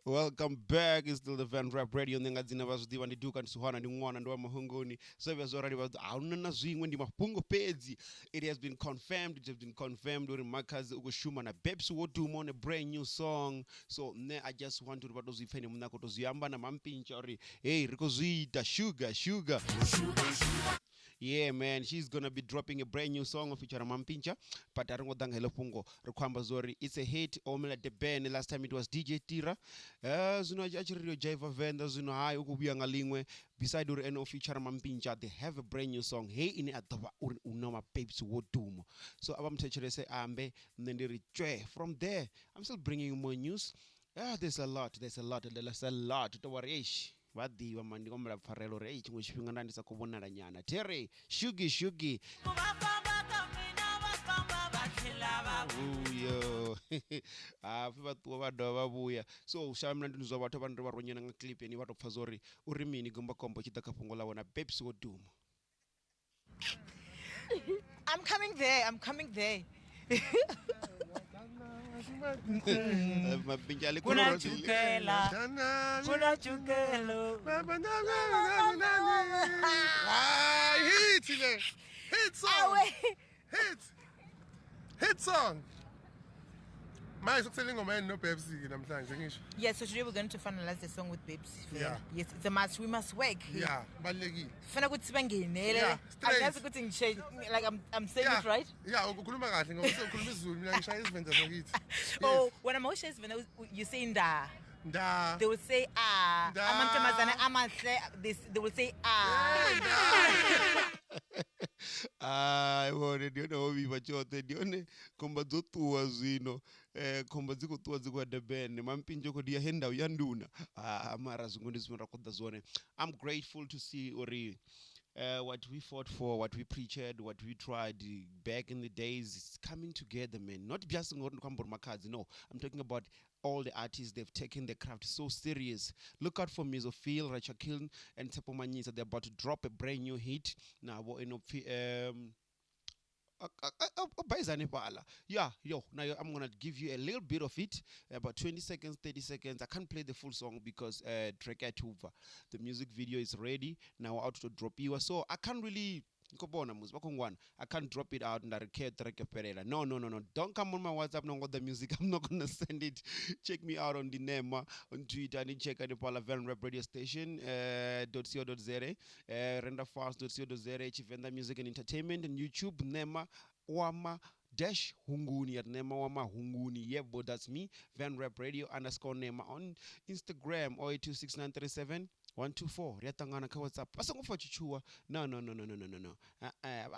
Welcome back. It's still the Van Rap Radio. Ngadzina vazudi vandiduka ndisuhana ndingwana ndo mahongoni. So we already was aunana zwingwe ndi mapungo pedzi. It has been confirmed. It has been confirmed uri Makhadzi ukushuma na Babes Wodumo on a brand new song. So ne I just want to batozifene munako toziyamba na mampincha uri hey rikozita sugar. Yeah, man, she's gonna be dropping a brand new song of featuring Mampincha. But I don't know hello pungo. Rekwamba zori. It's a hit. Omela the band. Last time it was DJ Tira. Zuno actually Jaiva Venda. Zuno hai ukubiya ngalingwe. Beside uri eno featuring Mampincha, they have a brand new song. Hey, ini ataba uri unoma Babes Wodumo. So abam techere say ambe. Nendiri chwe. From there, I'm still bringing you more news. There's a lot. There's a lot. To worry. Vadiva mandi komra pfarelo re chimwe chifhinga ndandisa kuvonala nyana tere shugi uyo afi vatuwa vadova vavuya so shamina ndinizwa vathu vanhu varonyena nga clip yani vatopfa zori uri mini gomba kombo chita kafungo la wona Babes Wodumo. I'm coming there. Kuna chukela hit song. My selling man no Pepsi namhlanje ngisho. Yes, so today we're going to finalize the song with Babes. Yeah. Yes, it's a must. We must work. Yeah, balekile. Funa ukuthi bangenele. Yeah, straight. That's ukuthi ngisho like I'm saying it right? Yeah, ukukhuluma kahle ngoba ukhuluma isiZulu mina ngishaya izivenda zakithi. Oh, when I'm always when you say nda. Nda. They will say ah. Nda. Amantombazane amahle they will say ah. I wanted you know we vachote ndione komba dzotuwa zvino komba dzikutuwa dzikwa the band mampinjo kodi henda yanduna mara zvingondi zvinoda kuda zvone. I'm grateful to see uri what we fought for, what we preached, what we tried back in the days, it's coming together, man. Not just Makhadzi, no. I'm talking about all the artists. They've taken their craft so serious. Look out for Mizophil, Rachakil, and Tepomanyisa. They're about to drop a brand new hit. Now, yeah, now I'm gonna give you a little bit of it, about 20 seconds, 30 seconds. I can't play the full song because track at over. The music video is ready now, out to drop you. So I can't really I can't drop it out and I can't. No. Don't come on my WhatsApp. No, got the music. I'm not gonna send it. Check me out on the Nema on Twitter and check out the Van Rap Radio Station .co.za, renderfast.co.za, Venda Music and Entertainment, and YouTube Nema Wama dash Hunguni at Nema Wama Hunguni. Yeah, but that's me. Van Rap Radio _ Nema on Instagram 0826937124 riatangana ka WhatsApp pasangofa chichuwa no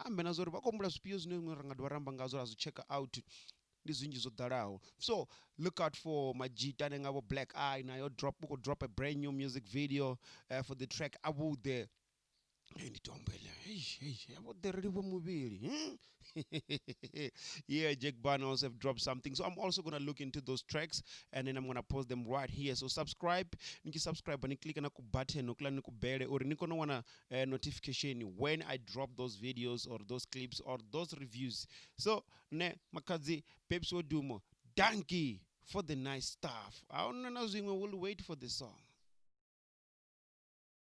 ambe nazori vakombula zvipiyo zvine rangadi varamba ngazo azochecka out ndizvinji zvodalaho. So look out for majita nengavo Black Eye nayo drop a brand new music video for the track abude yeah, Jack Barnes have dropped something, so I'm also gonna look into those tracks and then I'm gonna post them right here. So subscribe, subscribe and click on the button or no wanna notification when I drop those videos or those clips or those reviews. So ne Makhadzi, Babes Wodumo, donkey for the nice stuff. I don't know, we'll wait for the song.